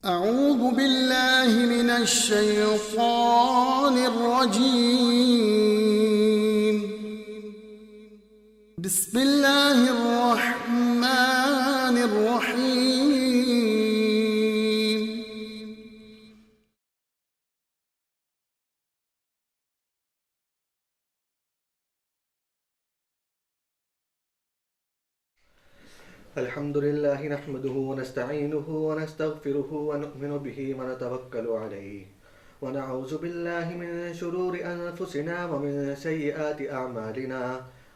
أعوذ بالله من الشيطان الرجيم. بسم الله الرحمن الرحيم. الحمد لله نحمده ونستعينه ونستغفره ونؤمن به ونتوكل عليه ونعوذ بالله من شرور أنفسنا ومن سيئات أعمالنا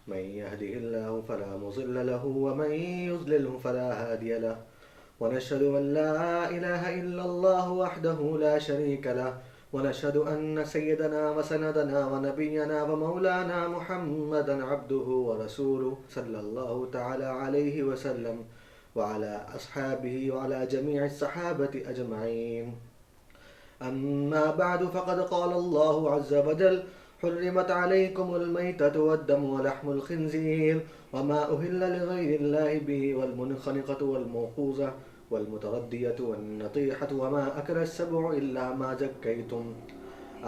من يهده الله فلا مضل له ومن يضلله فلا هادي له ونشهد أن لا إله إلا الله وحده لا شريك له ونشهد أن سيدنا وسندنا ونبينا ومولانا محمدا عبده ورسوله صلى الله تعالى عليه وسلم وعلى أصحابه وعلى جميع الصحابة أجمعين. أما بعد فقد قال الله عز وجل: حرمت عليكم الميتة والدم ولحم الخنزير وما أهل لغير الله به والمنخنقة والموقوذة والمتردية والنطيحة وما أكل السبع إلا ما زكيتم.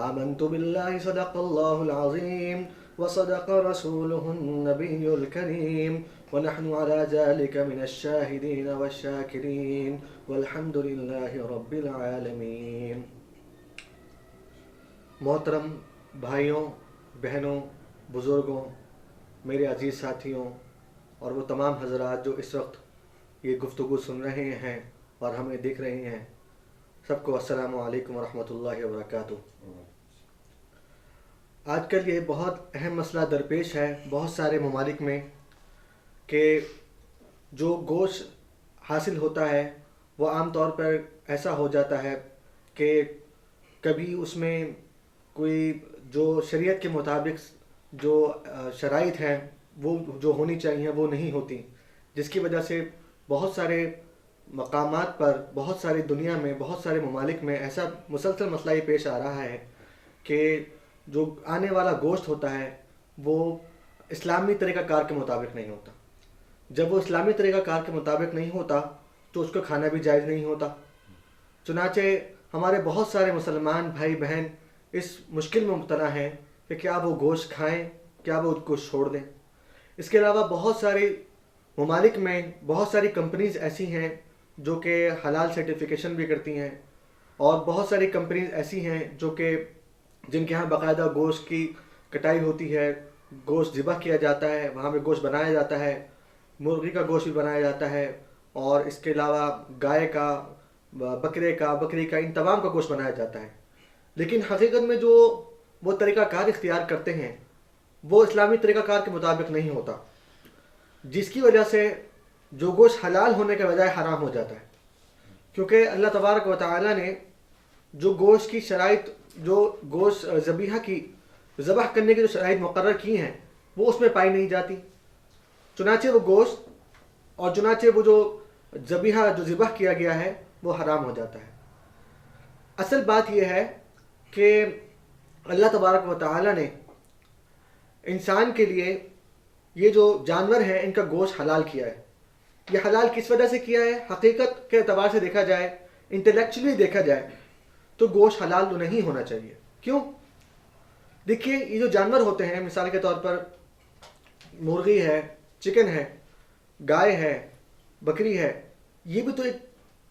آمنت بالله صدق الله العظيم وصدق رسوله النبي الكريم ونحن على ذلك من الشاهدين والشاكرين والحمد لله رب العالمين. محترم بھائیوں، بہنوں، بزرگوں، میرے عزیز ساتھیوں اور وہ تمام حضرات جو اس وقت یہ گفتگو سن رہے ہیں اور ہمیں دیکھ رہے ہیں، سب کو السلام علیکم ورحمۃ اللہ وبرکاتہ. آج کل یہ بہت اہم مسئلہ درپیش ہے بہت سارے ممالک میں کہ جو گوشت حاصل ہوتا ہے وہ عام طور پر ایسا ہو جاتا ہے کہ کبھی اس میں کوئی جو شریعت کے مطابق جو شرائط ہیں وہ جو ہونی چاہیے وہ نہیں ہوتی، جس کی وجہ سے بہت سارے مقامات پر، بہت ساری دنیا میں، بہت سارے ممالک میں ایسا مسلسل مسئلہ یہ پیش آ رہا ہے کہ جو آنے والا گوشت ہوتا ہے وہ اسلامی طریقہ کار کے مطابق نہیں ہوتا. جب وہ اسلامی طریقہ کار کے مطابق نہیں ہوتا تو اس کو کھانا بھی جائز نہیں ہوتا. چنانچہ ہمارے بہت سارے مسلمان بھائی بہن اس مشکل میں مبتلا ہیں کہ کیا وہ گوشت کھائیں، کیا وہ گوشت چھوڑ دیں. اس کے علاوہ بہت سارے ممالک میں بہت ساری کمپنیز ایسی ہیں جو کہ حلال سرٹیفیکیشن بھی کرتی ہیں، اور بہت ساری کمپنیز ایسی ہیں جو کہ جن کے ہاں باقاعدہ گوشت کی کٹائی ہوتی ہے، گوشت ذبح کیا جاتا ہے، وہاں پہ گوشت بنایا جاتا ہے، مرغی کا گوشت بھی بنایا جاتا ہے، اور اس کے علاوہ گائے کا، بکری کا، ان تمام کا گوشت بنایا جاتا ہے. لیکن حقیقت میں جو وہ طریقہ کار اختیار کرتے ہیں وہ اسلامی طریقہ کار کے مطابق نہیں ہوتا، جس کی وجہ سے جو گوشت حلال ہونے کے بجائے حرام ہو جاتا ہے. کیونکہ اللہ تبارک و تعالیٰ نے جو گوشت کی شرائط، جو گوشت ذبح کرنے کی جو شرائط مقرر کی ہیں وہ اس میں پائی نہیں جاتی. چنانچہ وہ گوشت اور چنانچہ وہ جو ذبح کیا گیا ہے وہ حرام ہو جاتا ہے. اصل بات یہ ہے کہ اللہ تبارک و تعالیٰ نے انسان کے لیے یہ جو جانور ہیں ان کا گوشت حلال کیا ہے. یہ حلال کس وجہ سے کیا ہے؟ حقیقت کے اعتبار سے دیکھا جائے، انٹلیکچولی دیکھا جائے تو گوشت حلال تو نہیں ہونا چاہیے. کیوں؟ دیکھیے، یہ جو جانور ہوتے ہیں، مثال کے طور پر مرغی ہے، چکن ہے، گائے ہے، بکری ہے، یہ بھی تو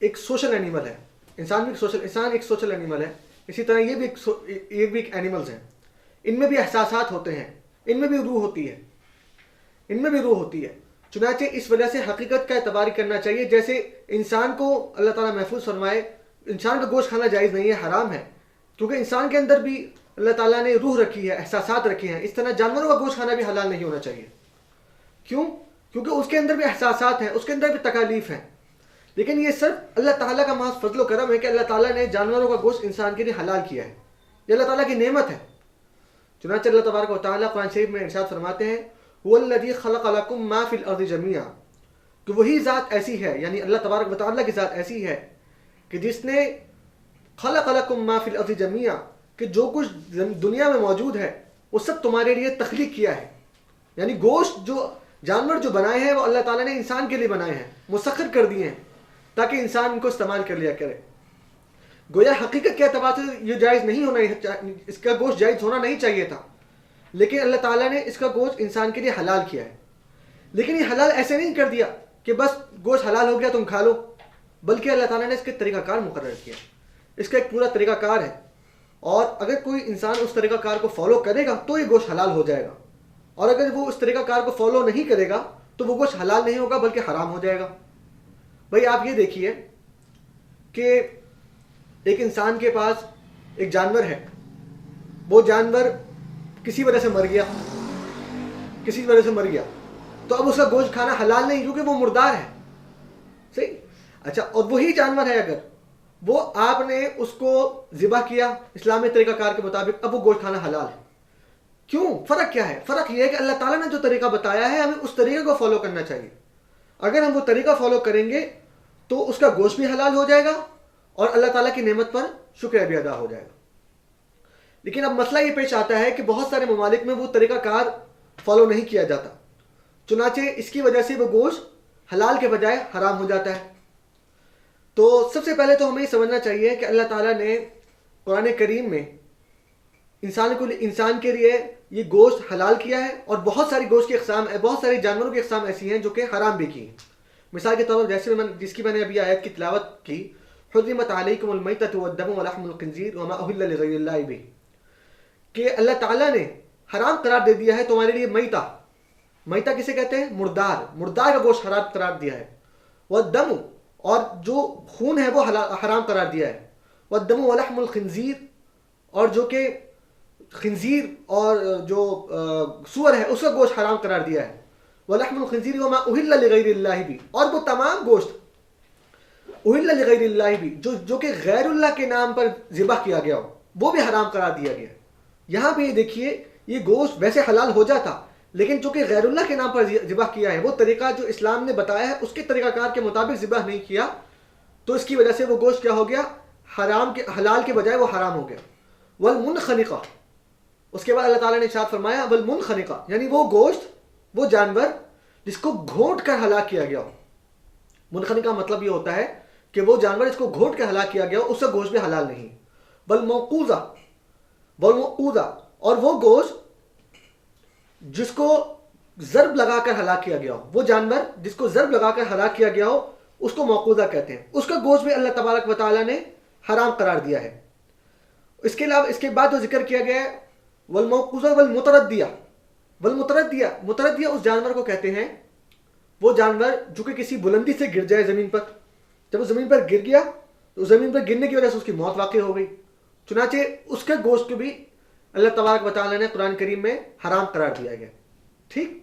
ایک سوشل اینیمل ہے. انسان ایک سوشل اینیمل ہے. اسی طرح یہ بھی ایک اینیملز ہیں. ان میں بھی احساسات ہوتے ہیں، ان میں بھی روح ہوتی ہے. چنانچہ اس وجہ سے حقیقت کا اعتبار کرنا چاہیے. جیسے انسان کو اللہ تعالیٰ محفوظ فرمائے، انسان کا گوشت کھانا جائز نہیں ہے، حرام ہے، کیونکہ انسان کے اندر بھی اللہ تعالیٰ نے روح رکھی ہے، احساسات رکھے ہیں. اس طرح جانوروں کا گوشت کھانا بھی حلال نہیں ہونا چاہیے. کیوں؟ کیونکہ اس کے اندر بھی احساسات ہیں، اس کے اندر بھی تکالیف ہیں. لیکن یہ صرف اللہ تعالیٰ کا محض فضل و کرم ہے کہ اللہ تعالیٰ نے جانوروں کا گوشت انسان کے لیے حلال کیا ہے. یہ اللہ تعالیٰ کی نعمت ہے. چنانچہ اللہ تبارک و تعالیٰ قرآن شریف میں ارشاد فرماتے ہیں: وَالَّذِي خَلَقَ لَكُم مَّا فِي الْأَرْضِ جَمِيعًا، کہ وہی ذات ایسی ہے، یعنی اللہ تبارک و تعالیٰ کی ذات ایسی ہے کہ جس نے خَلَقَ لَكُم مَّا فِي الْأَرْضِ جَمِيعًا، کہ جو کچھ دنیا میں موجود ہے وہ سب تمہارے لیے تخلیق کیا ہے. یعنی گوشت جو جانور جو بنائے ہیں وہ اللہ تعالیٰ نے انسان کے لیے بنائے ہیں، مسخر کر دیے ہیں تاکہ انسان ان کو استعمال کر لیا کرے. گویا حقیقت کے اعتبار سے یہ جائز نہیں ہونا، اس کا گوشت جائز ہونا نہیں چاہیے تھا، لیکن اللہ تعالیٰ نے اس کا گوشت انسان کے لیے حلال کیا ہے. لیکن یہ حلال ایسے نہیں کر دیا کہ بس گوشت حلال ہو گیا تم کھا لو، بلکہ اللہ تعالیٰ نے اس کے طریقہ کار مقرر کیا. اس کا ایک پورا طریقہ کار ہے، اور اگر کوئی انسان اس طریقہ کار کو فالو کرے گا تو یہ گوشت حلال ہو جائے گا، اور اگر وہ اس طریقہ کار کو فالو نہیں کرے گا تو وہ گوشت حلال نہیں ہوگا بلکہ حرام ہو جائے گا. بھائی آپ یہ دیکھیے کہ ایک انسان کے پاس ایک جانور ہے، وہ جانور کسی وجہ سے مر گیا، تو اب اس کا گوشت کھانا حلال نہیں کیونکہ وہ مردار ہے. صحیح. اچھا، اور وہی جانور ہے، اگر وہ آپ نے اس کو ذبح کیا اسلامی طریقہ کار کے مطابق، اب وہ گوشت کھانا حلال ہے. کیوں؟ فرق کیا ہے؟ فرق یہ ہے کہ اللہ تعالیٰ نے جو طریقہ بتایا ہے ہمیں اس طریقے کو فالو کرنا چاہیے. اگر ہم وہ طریقہ فالو کریں گے تو اس کا گوشت بھی حلال ہو جائے گا اور اللہ تعالیٰ کی نعمت پر شکر بھی ادا ہو جائے گا. لیکن اب مسئلہ یہ پیش آتا ہے کہ بہت سارے ممالک میں وہ طریقہ کار فالو نہیں کیا جاتا، چنانچہ اس کی وجہ سے وہ گوشت حلال کے بجائے حرام ہو جاتا ہے. تو سب سے پہلے تو ہمیں یہ سمجھنا چاہیے کہ اللہ تعالیٰ نے قرآن کریم میں انسان کے لیے یہ گوشت حلال کیا ہے، اور بہت ساری گوشت کی اقسام، بہت ساری جانوروں کی اقسام ایسی ہیں جو کہ حرام بھی کی ہیں. مثال کے طور پر جیسے جس کی میں نے ابھی آیت کی تلاوت کی، حرمت علیکم المیتۃ والدم ولحم الخنزیر وما اہل لغیر اللہ بہ، کہ اللہ تعالیٰ نے حرام قرار دے دیا ہے تمہارے لیے میتہ کسے کہتے ہیں؟ مردار کا گوشت حرام قرار دیا ہے. والدم، اور جو خون ہے وہ حرام قرار دیا ہے. والدم ولحم الخنزیر، اور جو کہ خنزیر اور جو سور ہے اس کا گوشت حرام قرار دیا ہے. ولحم الخنزیر وما اہل لغیر اللہ بہ، اور وہ تمام گوشت اہل لغیر اللہ بہ جو کہ غیر اللہ کے نام پر ذبح کیا گیا ہو وہ بھی حرام قرار دیا گیا ہے. یہاں پہ یہ دیکھیے، یہ گوشت ویسے حلال ہو جاتا، لیکن جو کہ غیر اللہ کے نام پر ذبح کیا ہے، وہ طریقہ جو اسلام نے بتایا ہے اس کے طریقہ کار کے مطابق ذبح نہیں کیا، تو اس کی وجہ سے وہ گوشت کیا ہو گیا؟ حلال کے بجائے وہ حرام ہو گیا. والمنخنقہ، اس کے بعد اللہ تعالیٰ نے ارشاد فرمایا والمنخنقہ، یعنی وہ گوشت، وہ جانور جس کو گھونٹ کر ہلاک کیا گیا ہو. منخنقہ مطلب یہ ہوتا ہے کہ وہ جانور جس کو گھونٹ کر ہلاک کیا گیا ہو اس کا گوشت بھی حلال نہیں. والموقوذہ، اور وہ گوشت جس کو ضرب لگا کر ہلاک کیا گیا ہو، وہ جانور جس کو ضرب لگا کر ہلاک کیا گیا ہو اس کو موقوذہ کہتے ہیں. اس کا گوشت بھی اللہ تبارک و تعالیٰ نے حرام قرار دیا ہے. اس کے علاوہ اس کے بعد جو ذکر کیا گیا ہے والموقوذہ والمتردیہ، متردیہ اس جانور کو کہتے ہیں، وہ جانور جو کہ کسی بلندی سے گر جائے زمین پر، جب وہ زمین پر گر گیا تو زمین پر گرنے کی وجہ سے اس کی موت واقع ہو گئی، چنانچہ اس کے گوشت کو بھی اللہ تبارک و تعالیٰ نے قرآن کریم میں حرام قرار دیا گیا. ٹھیک.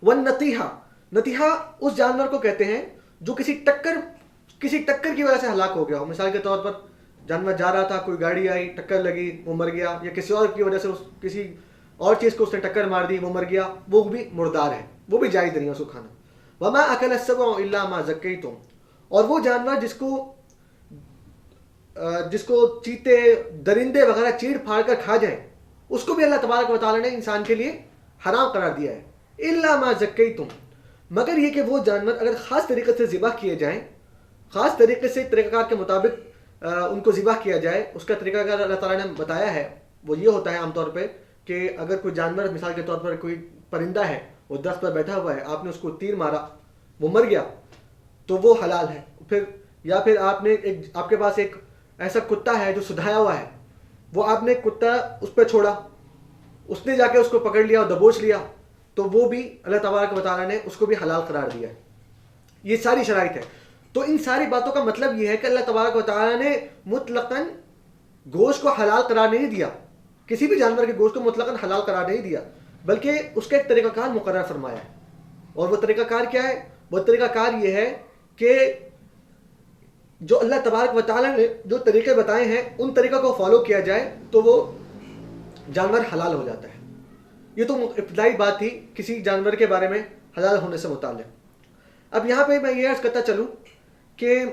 والنطیحہ، نطیحہ اس جانور کو کہتے ہیں جو کسی ٹکر کی وجہ سے ہلاک ہو گیا ہو. مثال کے طور پر جانور جا رہا تھا، کوئی گاڑی آئی، ٹکر لگی، وہ مر گیا، یا کسی اور کی وجہ سے کسی اور چیز کو اس نے ٹکر مار دی، وہ مر گیا، وہ بھی مردار ہے، وہ بھی جائز نہیں ہے اس کو کھانا. وما اکل السبع الا ما ذکیتم، اور وہ جانور جس کو چیتے، درندے وغیرہ چیڑ پھاڑ کر کھا جائیں، اس کو بھی اللہ تبارک و تعالیٰ نے انسان کے لیے حرام قرار دیا ہے. الا ما ذکیتم، مگر یہ کہ وہ جانور اگر خاص طریقے سے ذبح کیے جائیں، خاص طریقے سے طریقہ کار کے مطابق ان کو ذبح کیا جائے. اس کا طریقہ کار اللہ تعالیٰ نے بتایا ہے، وہ یہ ہوتا ہے عام طور پہ کہ اگر کوئی جانور، مثال کے طور پر کوئی پرندہ ہے، وہ درخت پر بیٹھا ہوا ہے، آپ نے اس کو تیر مارا، وہ مر گیا، تو وہ حلال ہے. پھر آپ کے پاس ایک ایسا کتا ہے جو سدھایا ہوا ہے، وہ آپ نے کتا اس پہ چھوڑا، اس نے جا کے اس کو پکڑ لیا اور دبوچ لیا، تو وہ بھی اللہ تبارک و تعالیٰ نے اس کو بھی حلال قرار دیا ہے. یہ ساری شرائط ہے. تو ان ساری باتوں کا مطلب یہ ہے کہ اللہ تبارک و تعالیٰ نے مطلقاً گوشت کو حلال قرار نہیں دیا، کسی بھی جانور کے گوشت کو مطلقاً حلال قرار نہیں دیا، بلکہ اس کا ایک طریقہ کار مقرر فرمایا ہے. اور وہ طریقہ کار کیا ہے؟ وہ طریقہ کار یہ ہے کہ جو اللہ تبارک و تعالیٰ نے جو طریقے بتائے ہیں ان طریقوں کو فالو کیا جائے تو وہ جانور حلال ہو جاتا ہے. یہ تو ابتدائی بات تھی کسی جانور کے بارے میں حلال ہونے سے متعلق. اب یہاں پہ میں یہ عرض کرتا چلوں کہ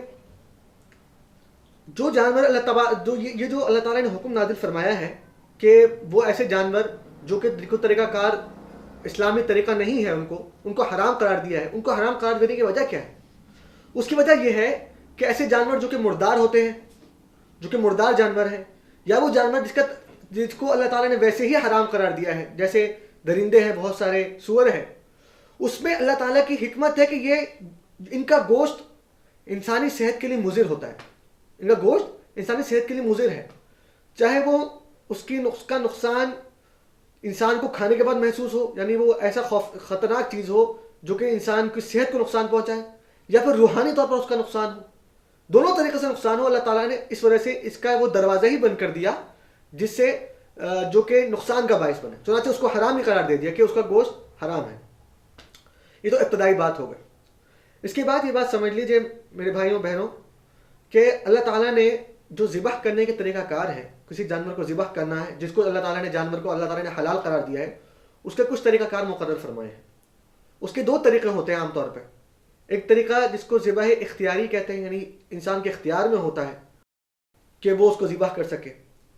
جو جانور جو اللہ تعالیٰ نے حکم نازل فرمایا ہے کہ وہ ایسے جانور جو کہ طریقہ کار اسلامی طریقہ نہیں ہے، ان کو حرام قرار دیا ہے. ان کو حرام قرار دینے کی وجہ کیا ہے؟ اس کی وجہ یہ ہے کہ ایسے جانور جو کہ مردار ہوتے ہیں، جو کہ مردار جانور ہے، یا وہ جانور جس کو اللہ تعالیٰ نے ویسے ہی حرام قرار دیا ہے، جیسے درندے ہیں، بہت سارے سور ہیں، اس میں اللہ تعالیٰ کی حکمت ہے کہ ان کا گوشت انسانی صحت کے لیے مضر ہوتا ہے، ان کا گوشت انسانی صحت کے لیے مضر ہے، چاہے وہ اس کا نقصان انسان کو کھانے کے بعد محسوس ہو، یعنی وہ ایسا خطرناک چیز ہو جو کہ انسان کی صحت کو نقصان پہنچائے، یا پھر روحانی طور پر اس کا نقصان ہو، دونوں طریقے سے نقصان ہو، اللہ تعالیٰ نے اس وجہ سے اس کا وہ دروازہ ہی بند کر دیا جس سے جو کہ نقصان کا باعث بنے، چنانچہ اس کو حرام ہی قرار دے دیا کہ اس کا گوشت حرام ہے۔ یہ تو ابتدائی بات ہو گئی۔ اس کے بعد یہ بات سمجھ لیجئے میرے بھائیوں بہنوں کہ اللہ تعالیٰ نے جو ذبح کرنے کے طریقہ کار ہے، کسی جانور کو ذبح کرنا ہے، جس کو اللہ تعالیٰ نے حلال قرار دیا ہے، اس کے کچھ طریقہ کار مقرر فرمائے ہیں۔ اس کے دو طریقے ہوتے ہیں عام طور پہ، ایک طریقہ جس کو ذبح اختیاری کہتے ہیں، یعنی انسان کے اختیار میں ہوتا ہے کہ وہ اس کو ذبح کر سکے،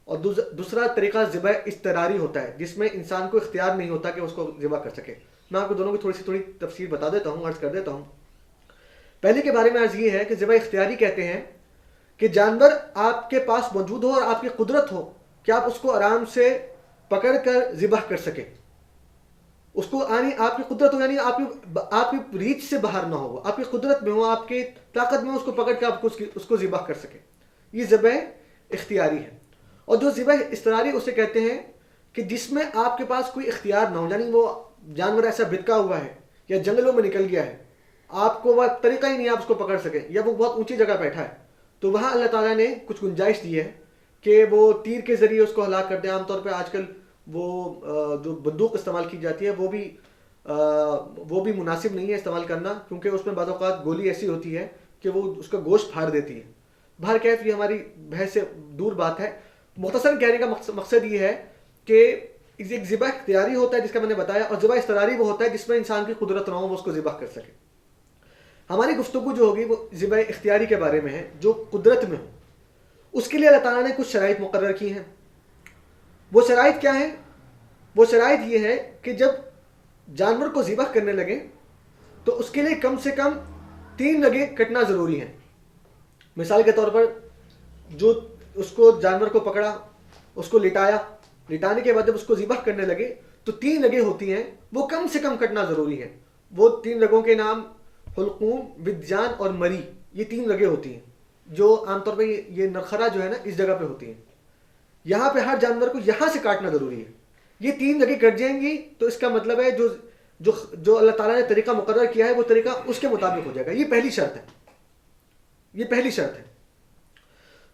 اور دوسرا طریقہ ذبح اضطراری ہوتا ہے جس میں انسان کو اختیار نہیں ہوتا کہ اس کو ذبح کر سکے۔ میں آپ کو دونوں کی تھوڑی تفصیل بتا دیتا ہوں، عرض کر دیتا ہوں۔ پہلے کے بارے میں عرض یہ ہے کہ ذبح اختیاری کہتے ہیں کہ جانور آپ کے پاس موجود ہو اور آپ کی قدرت ہو کہ آپ اس کو آرام سے پکڑ کر ذبح کر سکیں، اس کو آپ کی قدرت ہو، یعنی آپ کی ریچ سے باہر نہ ہو، آپ کی قدرت میں ہو، آپ کی طاقت میں اس کو پکڑ کے آپ اس کو ذبح کر سکیں، یہ ذبح اختیاری ہے۔ اور جو ذبح اضطراری اسے کہتے ہیں کہ جس میں آپ کے پاس کوئی اختیار نہ ہو، یعنی وہ جانور ایسا بھٹکا ہوا ہے یا جنگلوں میں نکل گیا ہے، آپ کو وہ طریقہ ہی نہیں آپ اس کو پکڑ سکیں، یا وہ بہت اونچی جگہ بیٹھا ہے، تو وہاں اللہ تعالیٰ نے کچھ گنجائش دی ہے کہ وہ تیر کے ذریعے اس کو ہلاک کر دیں۔ عام طور پہ آج کل وہ جو بندوق استعمال کی جاتی ہے وہ بھی مناسب نہیں ہے استعمال کرنا، کیونکہ اس میں بعض اوقات گولی ایسی ہوتی ہے کہ وہ اس کا گوشت پھاڑ دیتی ہے۔ بہر کیف یہ ہماری بحث سے دور بات ہے، مختصر کہنے کا مقصد یہ ہے کہ ایک ذبح اختیاری ہوتا ہے جس کا میں نے بتایا، اور ذبح اضطراری وہ ہوتا ہے جس میں انسان کی قدرت نہ ہو وہ اس کو ذبح کر سکے۔ ہماری گفتگو جو ہوگی وہ ذبح اختیاری کے بارے میں ہے، جو قدرت میں ہو۔ اس کے لیے اللہ تعالیٰ نے کچھ شرائط مقرر کی ہیں۔ وہ شرائط کیا ہیں؟ وہ شرائط یہ ہے کہ جب جانور کو ذبح کرنے لگے تو اس کے لیے کم سے کم 3 رگیں کٹنا ضروری ہیں۔ مثال کے طور پر جو اس کو جانور کو پکڑا، اس کو لٹانے کے بعد جب اس کو ذبح کرنے لگے تو 3 رگیں ہوتی ہیں، وہ کم سے کم کٹنا ضروری ہے۔ وہ 3 رگوں کے نام حلقوم، ودجان اور مری، یہ 3 رگیں ہوتی ہیں جو عام طور پہ یہ نرخرا جو ہے نا اس جگہ پہ ہوتی ہیں۔ یہاں پہ ہر جانور کو یہاں سے کاٹنا ضروری ہے۔ یہ 3 رگیں کٹ جائیں گی تو اس کا مطلب ہے جو اللہ تعالیٰ نے طریقہ مقرر کیا ہے وہ طریقہ اس کے مطابق ہو جائے گا۔ یہ پہلی شرط ہے، یہ پہلی شرط ہے۔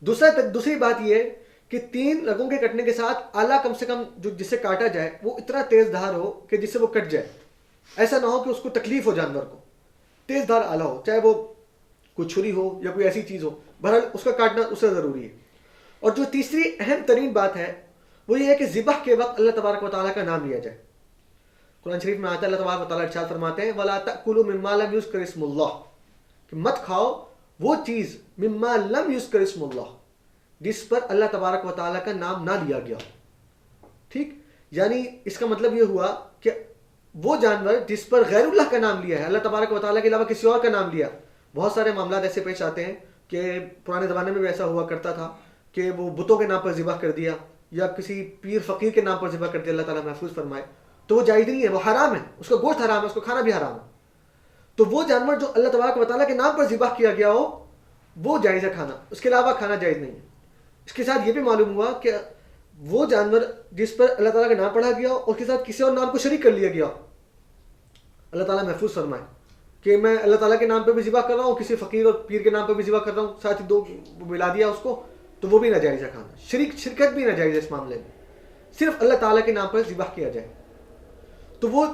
دوسری بات یہ ہے کہ 3 رگوں کے کٹنے کے ساتھ آلہ کم سے کم جس سے کاٹا جائے وہ اتنا تیز دھار ہو کہ جس سے وہ کٹ جائے، ایسا نہ ہو کہ اس کو تکلیف ہو، جانور کو تیز دھار آلہ ہو، چاہے وہ کوئی چھری ہو یا کوئی ایسی چیز ہو، بہرحال اس کا کاٹنا اس سے ضروری ہے۔ اور جو تیسری اہم ترین بات ہے وہ یہ ہے کہ ذبح کے وقت اللہ تبارک و تعالیٰ کا نام لیا جائے۔ قرآن شریف میں آتا ہے، اللہ تبارک و تعالیٰ ارشاد فرماتے ہیں وَلَا تَأْكُلُوا مِمَّا لَمْ يُذْكَرِ اسْمُ اللَّهِ، کہ مت کھاؤ وہ چیز مما لم یذکر اسم اللہ، جس پر اللہ تبارک و تعالیٰ کا نام نہ لیا گیا۔ ٹھیک، یعنی اس کا مطلب یہ ہوا کہ وہ جانور جس پر غیر اللہ کا نام لیا ہے، اللہ تبارک و تعالیٰ کے علاوہ کسی اور کا نام لیا۔ بہت سارے معاملات ایسے پیش آتے ہیں کہ پرانے زمانے میں بھی ایسا ہوا کرتا تھا کہ وہ بتوں کے نام پر ذبح کر دیا یا کسی پیر فقیر کے نام پر ذبح کر دیا، اللہ تعالیٰ محفوظ فرمائے، تو وہ جائز نہیں ہے، وہ حرام ہے، اس کا گوشت حرام ہے، اس کو کھانا بھی حرام ہے۔ تو وہ جانور جو اللہ تبارک و تعالیٰ کے نام پر ذبح کیا گیا ہو وہ جائز ہے کھانا، اس کے علاوہ کھانا جائز نہیں ہے۔ اس کے ساتھ یہ بھی معلوم ہوا کہ وہ جانور جس پر اللہ تعالیٰ کا نام پڑھا گیا ہو اور اس کے ساتھ کسی اور نام کو شریک کر لیا گیا ہو، اللہ تعالیٰ محفوظ فرمائے کہ میں اللہ تعالیٰ کے نام پہ بھی ذبح کر رہا ہوں، کسی فقیر اور پیر کے نام پہ بھی ذبح کر رہا ہوں، ساتھ ہی 2 ملا دیا اس کو، تو وہ بھی ناجائز ہے کھانا۔ شرکت بھی ناجائز ہے اس معاملے میں، صرف اللہ تعالیٰ کے نام پر ذبح کیا جائے۔ تو وہ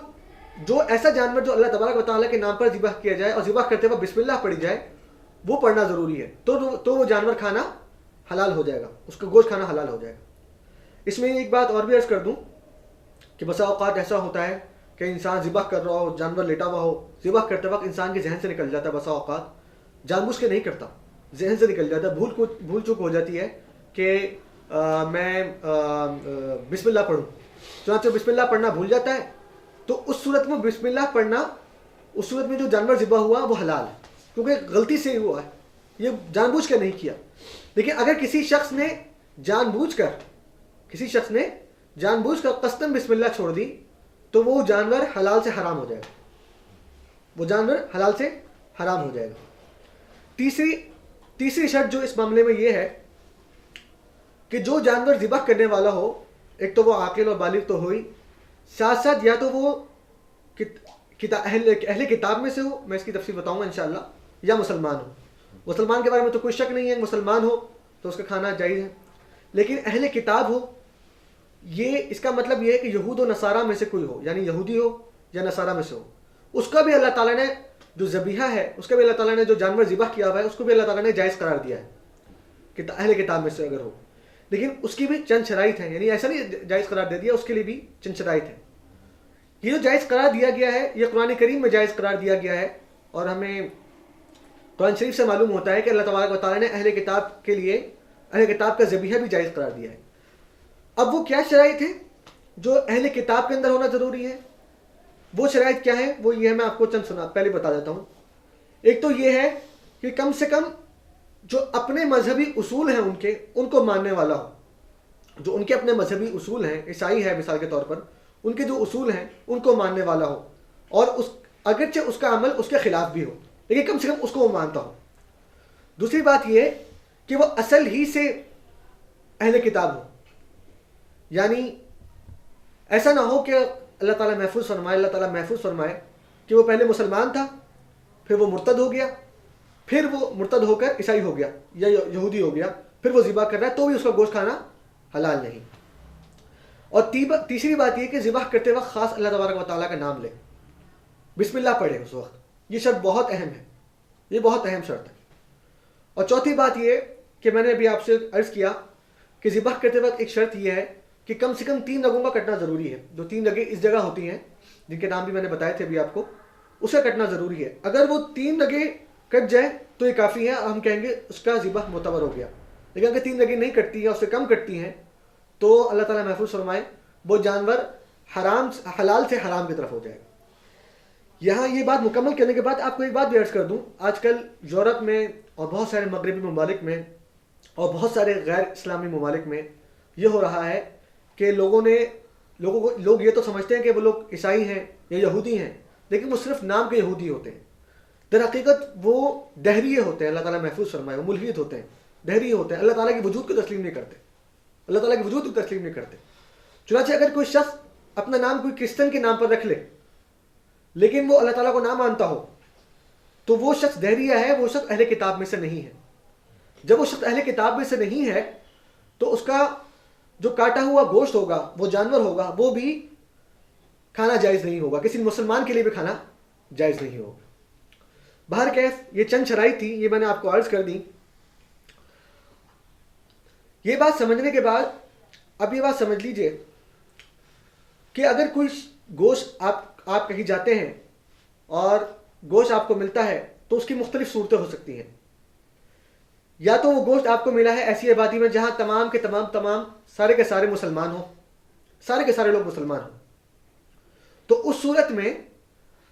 جو ایسا جانور جو اللہ تبارک و تعالیٰ کے نام پر ذبح کیا جائے اور ذبح کرتے وقت بسم اللہ پڑھی جائے، وہ پڑھنا ضروری ہے، تو وہ جانور کھانا حلال ہو جائے گا، اس کا گوشت کھانا حلال ہو جائے گا۔ اس میں ایک بات اور بھی عرض کر دوں کہ بسا اوقات ایسا ہوتا ہے کہ انسان ذبح کر رہا ہو، جانور لیٹا ہوا ہو، ذبح کرتے وقت انسان کے ذہن سے نکل جاتا ہے، بسا اوقات جان بوجھ کے نہیں کرتا، ذہن سے نکل جاتا ہے، بھول چوک ہو جاتی ہے کہ میں بسم اللہ پڑھوں، چنانچہ بسم اللہ پڑھنا بھول جاتا ہے، تو اس صورت میں بسم اللہ پڑھنا، اس صورت میں جو جانور ذبح ہوا وہ حلال ہے، کیونکہ غلطی سے ہی ہوا ہے، یہ جان بوجھ کر نہیں کیا. لیکن اگر کسی شخص نے جان بوجھ کر قصداً بسم اللہ چھوڑ دی تو وہ جانور حلال سے حرام ہو جائے گا. تیسری شرط جو اس معاملے میں یہ ہے کہ جو جانور ذبح کرنے والا ہو، ایک تو وہ عاقل اور بالغ تو ہو ہی، ساتھ ساتھ یا تو وہ اہل کتاب میں سے ہو، میں اس کی تفصیل بتاؤں گا انشاءاللہ، یا مسلمان ہو. مسلمان کے بارے میں تو کوئی شک نہیں ہے، مسلمان ہو تو اس کا کھانا جائز ہے. لیکن اہل کتاب ہو، یہ اس کا مطلب یہ ہے کہ یہود و نصارہ میں سے کوئی ہو، یعنی یہودی ہو یا نصارہ میں سے ہو، اس کا بھی اللہ تعالیٰ نے جو ذبیحہ ہے، اس کا بھی اللہ تعالیٰ نے جو جانور ذبح کیا ہوا ہے، اس کو بھی اللہ تعالیٰ نے جائز قرار دیا ہے کہ اہل کتاب میں سے اگر ہو. لیکن اس کی بھی چند شرائط ہیں، یعنی ایسا نہیں جائز قرار دے دیا، اس کے لیے بھی چند شرائط ہیں. یہ جو جائز قرار دیا گیا ہے یہ قرآن کریم میں جائز قرار دیا گیا ہے، اور ہمیں قرآن شریف سے معلوم ہوتا ہے کہ اللہ تبارک و تعالیٰ نے اہل کتاب کے لیے اہل کتاب کا ذبیحہ بھی جائز قرار دیا ہے. اب وہ کیا شرائط ہیں جو اہل کتاب کے اندر ہونا ضروری ہے؟ وہ شرائط کیا ہے؟ وہ یہ ہے، میں آپ کو چند پہلے بتا دیتا ہوں. ایک تو یہ ہے کہ کم سے کم جو اپنے مذہبی اصول ہیں ان کو ماننے والا ہو. جو ان کے اپنے مذہبی اصول ہیں، عیسائی ہے مثال کے طور پر، ان کے جو اصول ہیں ان کو ماننے والا ہو، اور اگرچہ اس کا عمل اس کے خلاف بھی ہو، لیکن کم سے کم اس کو وہ مانتا ہو. دوسری بات یہ کہ وہ اصل ہی سے اہل کتاب ہو، یعنی ایسا نہ ہو کہ اللہ تعالیٰ محفوظ فرمائے کہ وہ پہلے مسلمان تھا، پھر وہ مرتد ہو گیا، پھر وہ مرتد ہو کر عیسائی ہو گیا یا یہودی ہو گیا، پھر وہ ذبح کر رہا ہے تو بھی اس کا گوشت کھانا حلال نہیں. اور تیسری بات یہ کہ ذبح کرتے وقت خاص اللہ تبارک و تعالیٰ کا نام لے، بسم اللہ پڑھے اس وقت. یہ شرط بہت اہم ہے، یہ بہت اہم شرط ہے. اور چوتھی بات یہ کہ میں نے ابھی آپ سے عرض کیا کہ ذبح کرتے وقت ایک شرط یہ ہے کہ کم سے کم 3 رگوں کا کٹنا ضروری ہے. جو 3 رگیں اس جگہ ہوتی ہیں جن کے نام بھی میں نے بتائے تھے ابھی آپ کو، اسے کٹنا ضروری ہے. اگر وہ 3 رگیں کٹ جائے تو یہ کافی ہے، ہم کہیں گے اس کا ذبح معتبر ہو گیا. لیکن اگر 3 رگیں نہیں کٹتی ہیں، اس سے کم کٹتی ہیں، تو اللہ تعالیٰ محفوظ فرمائے وہ جانور حلال سے حرام کی طرف ہو جائے گا. یہاں یہ بات مکمل کرنے کے بعد آپ کو ایک بات بھی عرض کر دوں. آج کل یورپ میں اور بہت سارے مغربی ممالک میں اور بہت سارے غیر اسلامی ممالک میں یہ ہو رہا ہے کہ لوگ یہ تو سمجھتے ہیں کہ وہ لوگ عیسائی ہیں یا یہودی ہیں، لیکن وہ صرف نام کے یہودی ہوتے ہیں. در حقیقت وہ دہریے ہوتے ہیں، اللہ تعالیٰ محفوظ فرمائے، وہ ملحد ہوتے ہیں، دہریے ہوتے ہیں، اللہ تعالیٰ کے وجود کو تسلیم نہیں کرتے. چنانچہ اگر کوئی شخص اپنا نام کوئی کرسچن کے نام پر رکھ لے لیکن وہ اللہ تعالیٰ کو نہ مانتا ہو تو وہ شخص دہریہ ہے، وہ شخص اہل کتاب میں سے نہیں ہے. جب وہ شخص اہل کتاب میں سے نہیں ہے تو اس کا جو کاٹا ہوا گوشت ہوگا، وہ جانور ہوگا، وہ بھی کھانا جائز نہیں ہوگا، کسی مسلمان کے لیے بھی کھانا جائز نہیں ہوگا. بہرکیف یہ چند شرائط تھی، یہ میں نے آپ کو عرض کر دی. یہ بات سمجھنے کے بعد اب یہ بات سمجھ لیجئے کہ اگر کوئی گوشت آپ کہیں جاتے ہیں اور گوشت آپ کو ملتا ہے تو اس کی مختلف صورتیں ہو سکتی ہیں. یا تو وہ گوشت آپ کو ملا ہے ایسی آبادی میں جہاں تمام کے تمام سارے کے سارے مسلمان ہوں، سارے کے سارے لوگ مسلمان ہوں، تو اس صورت میں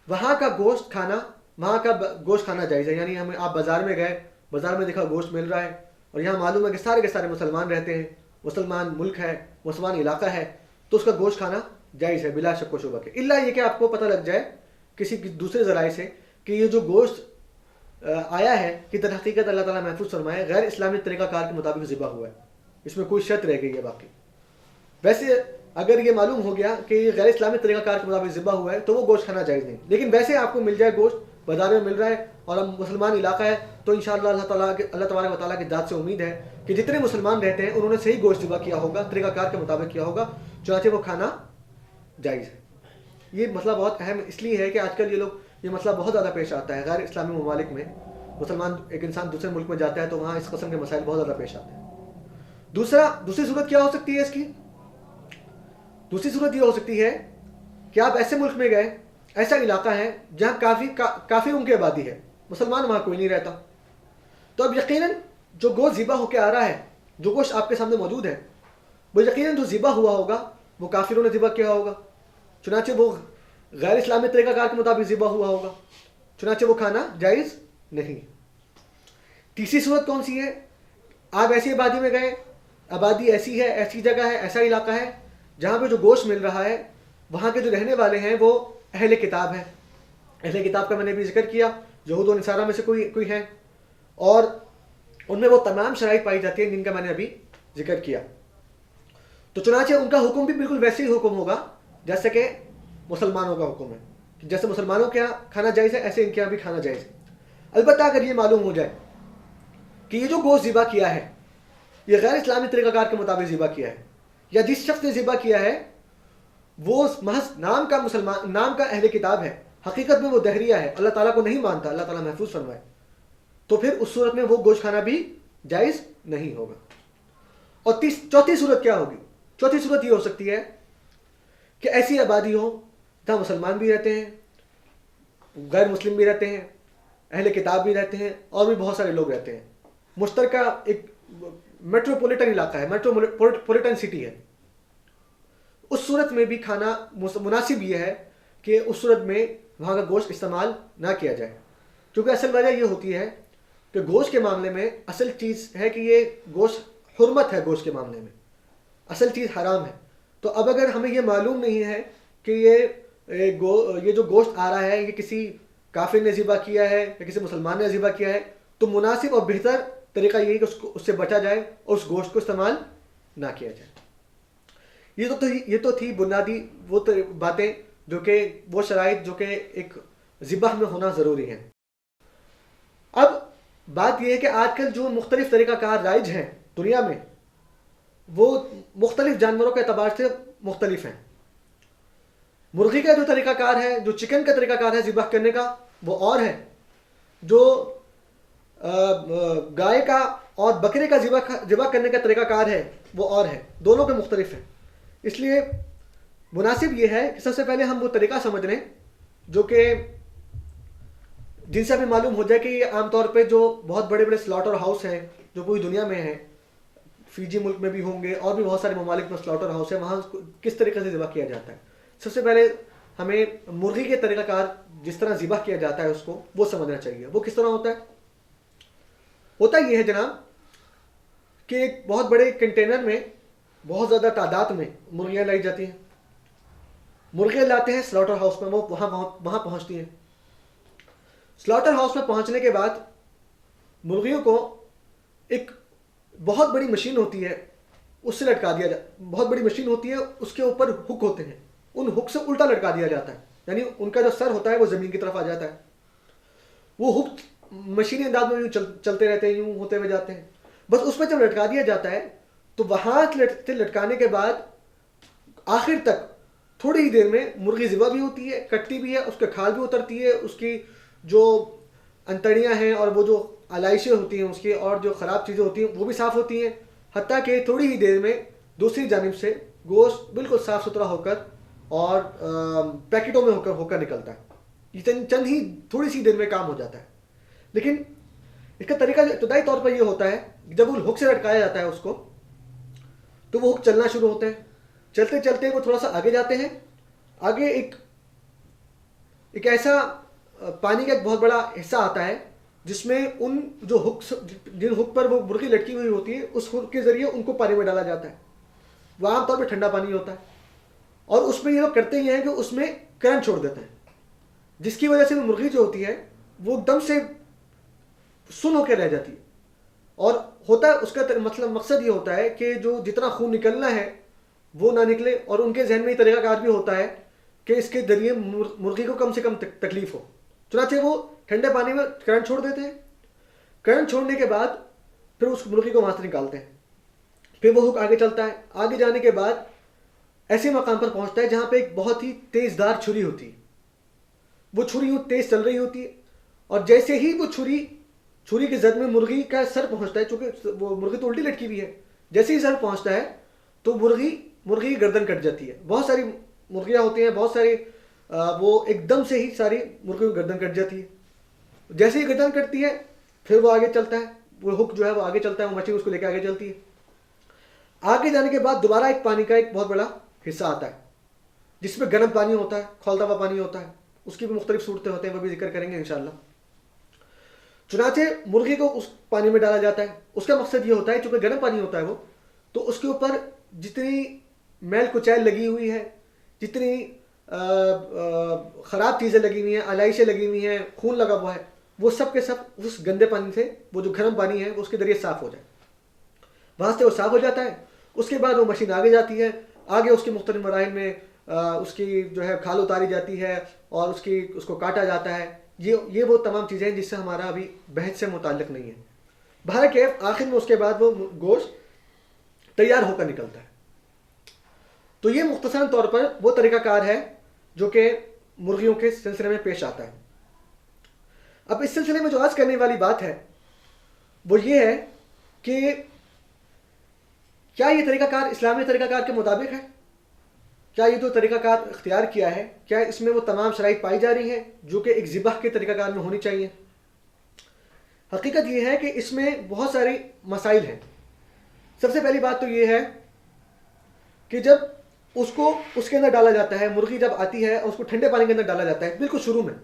وہاں کا گوشت کھانا جائز ہے. یعنی آپ بازار میں گئے، بازار میں دیکھا گوشت مل رہا ہے، اور یہاں معلوم ہے کہ سارے کے سارے مسلمان رہتے ہیں، مسلمان ملک ہے، مسلمان علاقہ ہے، تو اس کا گوشت کھانا جائز ہے بلا شک و شبہ کے. الا یہ کہ آپ کو پتہ لگ جائے کسی دوسرے ذرائع سے کہ یہ جو گوشت آیا ہے کہ در حقیقت اللہ تعالیٰ محفوظ فرمائے غیر اسلامی طریقہ کار کے مطابق ذبح ہوا ہے، اس میں کوئی شرط رہ گئی ہے باقی. ویسے اگر یہ معلوم ہو گیا کہ یہ غیر اسلامی طریقہ کار کے مطابق ذبح ہوا ہے تو وہ گوشت کھانا جائز نہیں. لیکن ویسے آپ کو مل جائے گوشت، بازار میں مل رہا ہے اور ہم مسلمان علاقہ ہے، تو انشاءاللہ اللہ تبارک و تعالیٰ کی ذات سے امید ہے کہ جتنے مسلمان رہتے ہیں انہوں نے صحیح گوشت ذبح کیا ہوگا، طریقہ کار کے مطابق کیا ہوگا، چنانچہ وہ کھانا جائز ہے. یہ مسئلہ بہت اہم اس لیے ہے کہ آج کل یہ مسئلہ بہت زیادہ پیش آتا ہے غیر اسلامی ممالک میں. ایک انسان دوسرے ملک میں جاتا ہے تو وہاں اس قسم کے مسائل بہت زیادہ پیش آتے ہیں. دوسری صورت کیا ہو سکتی ہے اس کی؟ دوسری صورت یہ ہو سکتی ہے کہ آپ ایسے ملک میں گئے، ایسا علاقہ ہے جہاں کافی ان کی آبادی ہے، مسلمان وہاں کوئی نہیں رہتا. تو اب یقیناً جو گوشت ذبح ہو کے آ رہا ہے، جو گوشت آپ کے سامنے موجود ہے، وہ یقیناً جو ذبح ہوا ہوگا وہ کافروں نے ذبح کیا ہوگا، چنانچہ وہ غیر اسلامی طریقہ کار کے مطابق ذبح ہوا ہوگا، چنانچہ وہ کھانا جائز نہیں. تیسری صورت کون سی ہے؟ آپ ایسی آبادی میں گئے، آبادی ایسی ہے، ایسی جگہ ہے، ایسا علاقہ ہے جہاں پہ جو گوشت مل رہا ہے وہاں کے جو رہنے والے ہیں وہ اہل کتاب ہیں. اہل کتاب کا میں نے بھی ذکر کیا، یہود و نصارہ میں سے کوئی ہے، اور ان میں وہ تمام شرائط پائی جاتی ہیں جن کا میں نے ابھی ذکر کیا. تو چنانچہ ان کا حکم بھی بالکل ویسے ہی حکم ہوگا جیسے کہ مسلمانوں کا حکم ہے. جیسے مسلمانوں کے یہاں کھانا جائز ہے ایسے ان کے یہاں بھی کھانا جائز ہے. البتہ اگر یہ معلوم ہو جائے کہ یہ جو گوشت ذبح کیا ہے یہ غیر اسلامی طریقہ کار کے مطابق ذبح کیا ہے، یا جس شخص نے ذبح کیا ہے وہ محض نام کا اہل کتاب ہے، حقیقت میں وہ دہریہ ہے، اللہ تعالیٰ کو نہیں مانتا، اللہ تعالیٰ محفوظ فرمائے، تو پھر اس صورت میں وہ گوشت کھانا بھی جائز نہیں ہوگا. اور چوتھی صورت کیا ہوگی؟ چوتھی صورت یہ ہو سکتی ہے کہ ایسی آبادی ہو جہاں مسلمان بھی رہتے ہیں، غیر مسلم بھی رہتے ہیں، اہل کتاب بھی رہتے ہیں، اور بھی بہت سارے لوگ رہتے ہیں. مشترکہ ایک میٹروپولیٹن علاقہ ہے، میٹروپولیٹن سٹی ہے. اس صورت میں بھی کھانا مناسب یہ ہے کہ اس صورت میں وہاں کا گوشت استعمال نہ کیا جائے، کیونکہ اصل وجہ یہ ہوتی ہے کہ گوشت کے معاملے میں اصل چیز ہے کہ یہ گوشت حرمت ہے، گوشت کے معاملے میں اصل چیز حرام ہے. تو اب اگر ہمیں یہ معلوم نہیں ہے کہ یہ جو گوشت آ رہا ہے یہ کسی کافر نے ذبح کیا ہے یا کسی مسلمان نے ذبح کیا ہے، تو مناسب اور بہتر طریقہ یہی کہ اس سے بچا جائے اور اس گوشت کو استعمال نہ کیا جائے. یہ تو تھی بنیادی وہ باتیں جو کہ وہ شرائط جو کہ ایک ذبح میں ہونا ضروری ہیں. اب بات یہ ہے کہ آج کل جو مختلف طریقہ کار رائج ہیں دنیا میں وہ مختلف جانوروں کے اعتبار سے مختلف ہیں. مرغی کا جو طریقہ کار ہے، جو چکن کا طریقہ کار ہے ذبح کرنے کا وہ اور ہے، جو گائے کا اور بکرے کا ذبح کرنے کا طریقہ کار ہے وہ اور ہے، دونوں کے مختلف ہیں. اس لیے مناسب یہ ہے کہ سب سے پہلے ہم وہ طریقہ سمجھ لیں جو کہ جن سے ہمیں معلوم ہو جائے کہ یہ عام طور پہ جو بہت بڑے بڑے سلاٹر ہاؤس ہیں جو پوری دنیا میں ہیں، فیجی ملک میں بھی ہوں گے اور بھی بہت سارے ممالک میں سلاٹر ہاؤس ہیں، وہاں کس طریقے سے ذبح کیا جاتا ہے. سب سے پہلے ہمیں مرغی کے طریقہ کار جس طرح ذبح کیا جاتا ہے اس کو وہ سمجھنا چاہیے. وہ کس طرح ہوتا ہے؟ ہوتا یہ ہے جناب کہ ایک بہت بڑے کنٹینر میں بہت زیادہ تعداد میں مرغیاں لائی جاتی ہیں. مرغیاں لاتے ہیں سلاٹر ہاؤس میں، وہ وہاں پہنچتی ہیں. سلاٹر ہاؤس میں پہنچنے کے بعد مرغیوں کو ایک بہت بڑی مشین ہوتی ہے اس سے لٹکا دیا جاتا. بہت بڑی مشین ہوتی ہے، اس کے اوپر ہک ہوتے ہیں، ان ہک سے الٹا لٹکا دیا جاتا ہے، یعنی ان کا جو سر ہوتا ہے وہ زمین کی طرف آ جاتا ہے. وہ ہک مشینی انداز میں یوں چلتے رہتے ہیں، یوں ہوتے ہوئے جاتے ہیں. بس اس میں جب لٹکا دیا جاتا ہے تو وہاں سے لٹکانے کے بعد آخر تک تھوڑی ہی دیر میں مرغی ذبح بھی ہوتی ہے، کٹتی بھی ہے، اس کا کھال بھی اترتی ہے، اس کی جو انتڑیاں ہیں اور وہ جو علائشیں ہوتی ہیں اس کی اور جو خراب چیزیں ہوتی ہیں وہ بھی صاف ہوتی ہیں، حتیٰ کہ تھوڑی ہی دیر میں دوسری جانب سے گوشت بالکل صاف ستھرا ہو کر اور پیکٹوں میں ہو کر نکلتا ہے. یہ چند ہی تھوڑی سی دیر میں کام ہو جاتا ہے. لیکن اس کا طریقہ جو ابتدائی طور پر یہ ہوتا ہے جب وہ ہک سے لٹکایا جاتا ہے اس کو تو وہ ہک چلنا شروع ہوتے ہیں. چلتے چلتے وہ تھوڑا سا آگے جاتے ہیں. آگے ایک ایسا پانی کا ایک بہت بڑا حصہ آتا ہے جس میں جن ہک پر وہ مرغی لٹکی ہوئی ہوتی ہے اس ہک کے ذریعے ان کو پانی میں ڈالا جاتا ہے. وہ عام طور پہ ٹھنڈا پانی ہوتا ہے اور اس میں یہ لوگ کرتے یہ ہیں کہ اس میں کرنٹ چھوڑ دیتے ہیں، جس کی وجہ سے وہ مرغی جو ہوتی ہے وہ ایک دم سے سن ہو کے رہ جاتی ہے. اور ہوتا ہے اس کا مقصد یہ ہوتا ہے کہ جو جتنا خون نکلنا ہے وہ نہ نکلے، اور ان کے ذہن میں یہ طریقہ کار بھی ہوتا ہے کہ اس کے ذریعے مرغی کو کم سے کم تکلیف ہو. چنانچہ وہ ٹھنڈے پانی میں کرنٹ چھوڑ دیتے ہیں. کرنٹ چھوڑنے کے بعد پھر اس مرغی کو وہاں سے نکالتے ہیں. پھر وہ ہک آگے چلتا ہے. آگے جانے کے بعد ایسے مقام پر پہنچتا ہے جہاں پہ ایک بہت ہی تیز دار چھری ہوتی ہے. وہ چھری تیز چل رہی ہوتی ہے اور جیسے ہی وہ چھری کے زد میں مرغی کا سر پہنچتا ہے، چونکہ وہ مرغی تو الٹی لٹکی ہوئی ہے، جیسے ہی سر پہنچتا ہے تو مرغی کی گردن کٹ جاتی ہے. بہت ساری مرغیاں ہوتی ہیں، بہت ساری وہ ایک دم سے ہی ساری مرغیوں کی گردن کٹ جاتی ہے. جیسے ہی گردن کٹتی ہے پھر وہ آگے چلتا ہے، وہ ہک جو ہے وہ آگے چلتا ہے، وہ مچھلی اس کو لے کے آگے چلتی ہے. آگے جانے کے بعد دوبارہ ایک پانی کا ایک بہت بڑا حصہ آتا ہے جس میں گرم پانی ہوتا ہے، کھولتا ہوا پانی ہوتا ہے. اس کی بھی مختلف صورتیں ہوتے ہیں، وہ بھی ذکر کریں گے انشاءاللہ. چنانچہ مرغی کو اس پانی میں ڈالا جاتا ہے. اس کا مقصد یہ ہوتا ہے چونکہ گرم پانی ہوتا ہے وہ، تو اس کے اوپر جتنی میل کچیل لگی ہوئی ہے، جتنی خراب چیزیں لگی ہوئی ہیں، علائشیں لگی ہوئی ہیں، خون لگا ہوا ہے، وہ سب کے سب اس گندے پانی سے، وہ جو گرم پانی ہے اس کے ذریعے صاف ہو جائے. وہاں سے وہ صاف ہو جاتا ہے. اس کے بعد وہ مشین آگے جاتی ہے. آگے اس کے مختلف مراحل میں اس کی جو ہے کھال اتاری جاتی ہے اور اس کو کاٹا جاتا ہے. یہ وہ تمام چیزیں ہیں جس سے ہمارا ابھی بحث سے متعلق نہیں ہے. بہرکیف آخر میں اس کے بعد وہ گوشت تیار ہو کر نکلتا ہے. تو یہ مختصر طور پر وہ طریقہ کار ہے جو کہ مرغیوں کے سلسلے میں پیش آتا ہے. اب اس سلسلے میں جو عرض کرنے والی بات ہے وہ یہ ہے کہ کیا یہ طریقہ کار اسلامی طریقہ کار کے مطابق ہے؟ کیا یہ جو طریقہ کار اختیار کیا ہے کیا اس میں وہ تمام شرائط پائی جا رہی ہیں جو کہ ایک ذبح کے طریقہ کار میں ہونی چاہیے؟ حقیقت یہ ہے کہ اس میں بہت ساری مسائل ہیں. سب سے پہلی بات تو یہ ہے کہ جب اس کو اس کے اندر ڈالا جاتا ہے، مرغی جب آتی ہے اور اس کو ٹھنڈے پانی کے اندر ڈالا جاتا ہے بالکل شروع میں،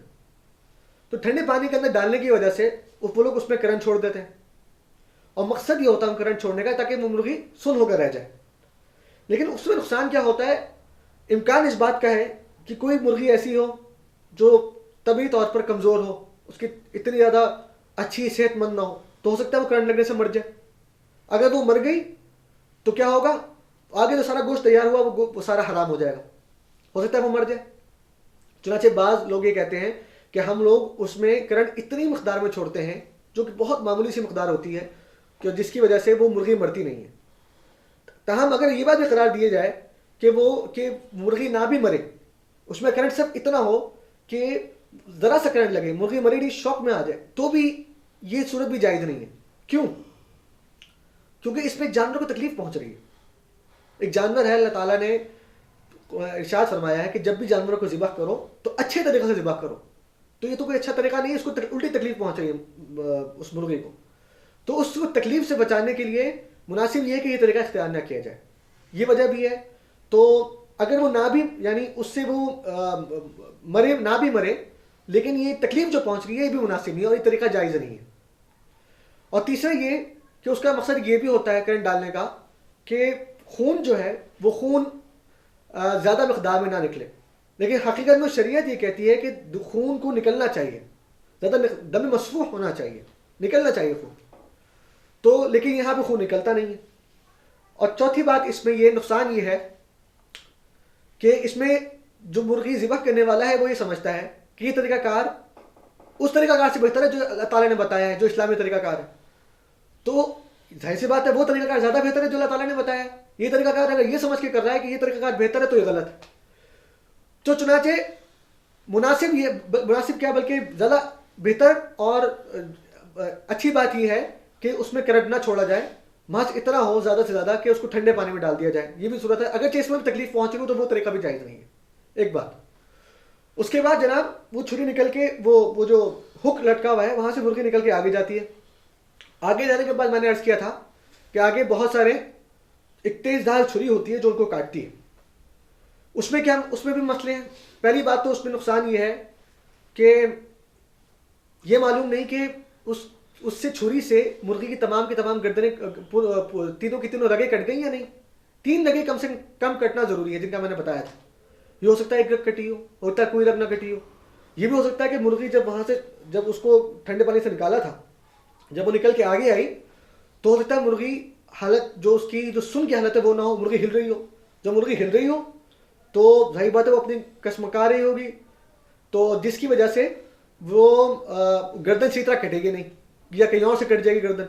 تو ٹھنڈے پانی کے اندر ڈالنے کی وجہ سے وہ لوگ اس میں کرنٹ چھوڑ دیتے ہیں. اور مقصد یہ ہوتا ہے کرنٹ چھوڑنے کا تاکہ وہ مرغی سن ہو کر رہ جائے. لیکن اس میں نقصان کیا ہوتا ہے؟ امکان اس بات کا ہے کہ کوئی مرغی ایسی ہو جو طبعی طور پر کمزور ہو، اس کی اتنی زیادہ اچھی صحت مند نہ ہو، تو ہو سکتا ہے وہ کرنٹ لگنے سے مر جائے. اگر وہ مر گئی تو کیا ہوگا؟ آگے جو سارا گوشت تیار ہوا وہ سارا حرام ہو جائے گا، ہو سکتا ہے وہ مر جائے. چنانچہ بعض لوگ یہ کہتے ہیں کہ ہم لوگ اس میں کرنٹ اتنی مقدار میں چھوڑتے ہیں جو کہ بہت معمولی سی مقدار ہوتی ہے کہ جس کی وجہ سے وہ مرغی مرتی نہیں ہے. تاہم اگر یہ بات بھی قرار دیے جائے کہ مرغی نہ بھی مرے، اس میں کرنٹ صرف اتنا ہو کہ ذرا سا کرنٹ لگے، مرغی مری نہیں شوق میں آ جائے، تو بھی یہ صورت بھی جائز نہیں ہے. کیوں؟ کیونکہ اس میں جانور کو تکلیف پہنچ رہی ہے. ایک جانور ہے، اللہ تعالیٰ نے ارشاد فرمایا ہے کہ جب بھی جانوروں کو ذبح کرو تو اچھے طریقے سے ذبح کرو. تو یہ تو کوئی اچھا طریقہ نہیں ہے، اس کو الٹی تکلیف پہنچ رہی ہے اس مرغی کو. تو اس کو تکلیف سے بچانے کے لیے مناسب یہ ہے کہ یہ طریقہ اختیار نہ کیا جائے. یہ وجہ بھی ہے. تو اگر وہ نہ بھی یعنی اس سے وہ مرے نہ بھی مرے، لیکن یہ تکلیف جو پہنچ رہی ہے یہ بھی مناسب نہیں ہے اور یہ طریقہ جائز نہیں ہے. اور تیسرا یہ کہ اس کا مقصد یہ بھی ہوتا ہے کرنٹ ڈالنے کا کہ خون جو ہے وہ خون زیادہ مقدار میں نہ نکلے. لیکن حقیقت میں شریعت یہ کہتی ہے کہ خون کو نکلنا چاہیے، زیادہ دم مسفوح ہونا چاہیے، نکلنا چاہیے خون. تو لیکن یہاں پہ خون نکلتا نہیں ہے. اور چوتھی بات اس میں یہ نقصان یہ ہے کہ اس میں جو مرغی ذبح کرنے والا ہے وہ یہ سمجھتا ہے کہ یہ طریقہ کار اس طریقہ کار سے بہتر ہے جو اللہ تعالیٰ نے بتایا ہے، جو اسلامی طریقہ کار ہے. تو ظاہر سی بات ہے وہ طریقہ کار زیادہ بہتر ہے جو اللہ تعالیٰ نے بتایا ہے. یہ طریقہ کار اگر یہ سمجھ کے کر رہا ہے کہ یہ طریقہ کار بہتر ہے تو یہ غلط ہے. تو چنانچہ مناسب کیا بلکہ زیادہ بہتر اور اچھی بات یہ ہے کہ اس میں کرنٹ نہ چھوڑا جائے، محض اتنا ہو زیادہ سے زیادہ کہ اس کو ٹھنڈے پانی میں ڈال دیا جائے. یہ بھی صورت ہے، اگرچہ اس میں بھی تکلیف پہنچ رہی ہو تو وہ طریقہ بھی جائز نہیں ہے. ایک بات. اس کے بعد جناب وہ چھری نکل کے وہ جو ہک لٹکا ہوا ہے وہاں سے مرغی نکل کے آگے جاتی ہے. آگے جانے کے بعد میں نے عرض کیا تھا کہ آگے بہت سارے ایک تیز دھار چھری ہوتی ہے جو ان کو کاٹتی ہے. اس میں بھی مسئلے ہیں. پہلی بات تو اس میں نقصان یہ ہے کہ یہ معلوم نہیں کہ اس سے چھری سے مرغی کی تمام گردنیں تینوں کی تینوں رگیں کٹ گئی یا نہیں. 3 رگیں کم سے کم کٹنا ضروری ہے جن کا میں نے بتایا تھا. یہ ہو سکتا ہے ایک رگ کٹی ہوتا ہے کوئی رگ نہ کٹی ہو. یہ بھی ہو سکتا ہے کہ مرغی جب وہاں سے جب اس کو ٹھنڈے پانی سے نکالا تھا، جب وہ نکل کے آگے آئی تو ہو سکتا ہے مرغی حالت جو اس کی جو سن کی حالت ہے وہ نہ ہو، مرغی ہل رہی ہو. جب مرغی ہل رہی ہو تو ظاہر بات ہے وہ اپنی کسمکا رہی ہوگی، تو جس کی وجہ سے وہ گردن سی طرح کٹے گی نہیں یا کہیں اور سے کٹ جائے گی گردن.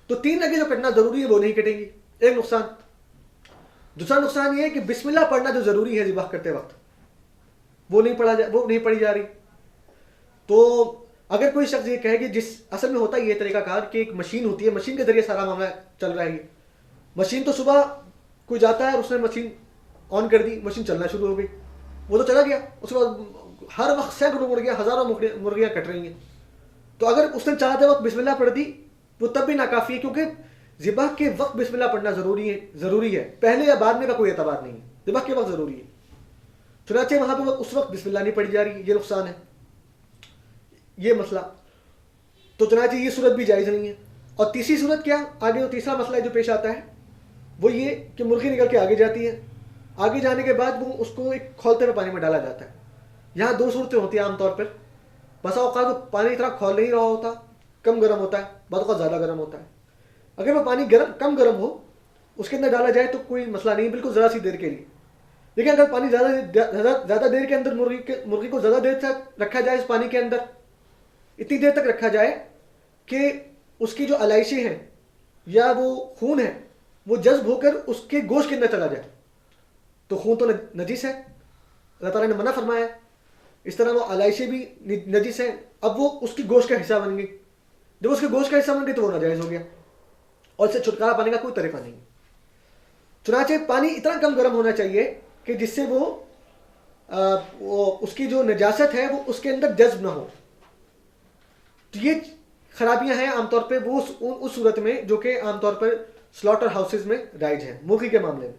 تو 3 رگیں جو کٹنا ضروری ہے وہ نہیں کٹیں گی. ایک نقصان. دوسرا نقصان یہ ہے کہ بسم اللہ پڑھنا جو ضروری ہے ذبح کرتے وقت وہ نہیں پڑھی جا رہی. تو اگر کوئی شخص یہ کہے کہ اصل میں ہوتا ہے یہ طریقہ کار کہ ایک مشین ہوتی ہے، مشین کے ذریعے سارا معاملہ چل رہا ہے. مشین تو صبح کوئی جاتا ہے اور اس نے مشین آن کر دی، مشین چلنا شروع ہو گئی، وہ تو چلا گیا. اس کے بعد ہر وقت سینکڑوں مرغیاں ہزاروں مرغیاں کٹ رہی ہیں. تو اگر اس نے چاہتے وقت بسم اللہ پڑھ دی وہ تب بھی ناکافی ہے، کیونکہ ذبح کے وقت بسم اللہ پڑھنا ضروری ہے. پہلے یا بعد میں کا کوئی اعتبار نہیں ہے، ذبح کے وقت ضروری ہے. چنانچہ وہاں پہ اس وقت بسم اللہ نہیں پڑھی جا رہی، یہ نقصان ہے. یہ مسئلہ. تو چنانچہ یہ صورت بھی جائز نہیں ہے. اور تیسری صورت کیا آگے جو تیسرا مسئلہ جو پیش آتا ہے وہ یہ کہ مرغی نکل کے آگے جاتی ہے. آگے جانے کے بعد وہ اس کو ایک کھولتے ہوئے پانی میں ڈالا جاتا ہے. یہاں دو صورتیں ہوتی ہیں عام طور پر. بسا اوقات وہ پانی اتنا کھول نہیں رہا ہوتا, کم گرم ہوتا ہے, بعض اوقات زیادہ گرم ہوتا ہے. اگر وہ پانی کم گرم ہو اس کے اندر ڈالا جائے تو کوئی مسئلہ نہیں, بالکل ذرا سی دیر کے لیے. لیکن اگر پانی زیادہ دیر کے اندر مرغی کو زیادہ دیر تک رکھا جائے اس پانی کے اندر, اتنی دیر تک رکھا جائے کہ اس کی جو علائشیں ہیں یا وہ خون ہے وہ جذب ہو کر اس کے گوشت کے اندر چلا جائے, تو خون تو نجس ہے, اللہ تعالیٰ نے منع فرمایا. اس طرح وہ علائشیں بھی نجس ہیں, اب وہ اس کی گوشت کا حصہ بن گئی. جب اس کے گوشت کا حصہ بن گئی تو وہ ناجائز ہو گیا, اور اس سے چھٹکارا پانے کا کوئی طریقہ نہیں. چنانچہ پانی اتنا کم گرم ہونا چاہیے کہ جس سے وہ اس کی جو نجاست ہے وہ اس کے اندر جذب نہ ہو. تو یہ خرابیاں ہیں عام طور پہ وہ اس صورت میں جو کہ عام طور پر سلاٹر ہاؤسز میں رائج ہیں مرغی کے معاملے میں.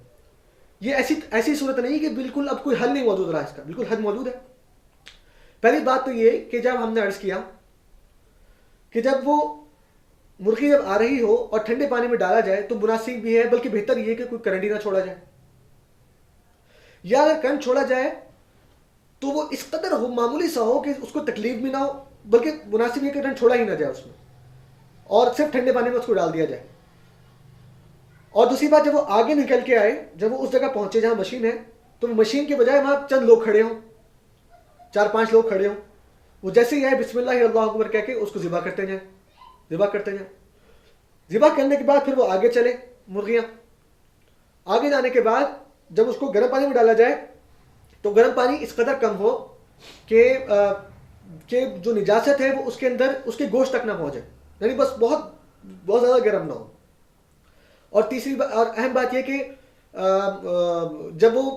یہ ایسی صورت نہیں کہ بالکل اب کوئی حل نہیں موجود رہا, اس کا بالکل حل موجود ہے. پہلی بات تو یہ کہ جب ہم نے عرض کیا کہ جب وہ مرغی جب آ رہی ہو اور ٹھنڈے پانی میں ڈالا جائے تو مناسب بھی ہے, بلکہ بہتر یہ کہ کوئی کرنٹ ہی نہ چھوڑا جائے, یا اگر کرنٹ چھوڑا جائے تو وہ اس قدر ہو معمولی سا ہو کہ اس کو تکلیف بھی نہ ہو, بلکہ مناسب یہ کہ کرنٹ چھوڑا ہی نہ جائے اس میں, اور صرف ٹھنڈے پانی میں اس کو ڈال دیا جائے. اور دوسری بات, جب وہ آگے نکل کے آئے, جب وہ اس جگہ پہنچے جہاں مشین ہے, تو مشین کے بجائے وہاں چند لوگ کھڑے ہوں, 4-5 لوگ کھڑے ہوں, وہ جیسے ہی آئے بسم اللہ اللہ اکبر کہہ کے اس کو ذبح کرتے جائیں. ذبح کرنے کے بعد پھر وہ آگے چلے مرغیاں. آگے جانے کے بعد جب اس کو گرم پانی میں ڈالا جائے تو گرم پانی اس قدر کم ہو کہ جو نجاست ہے وہ اس کے اندر اس کے گوشت تک نہ پہنچے, یعنی بس بہت زیادہ گرم نہ ہو. اور تیسری اور اہم بات یہ کہ جب وہ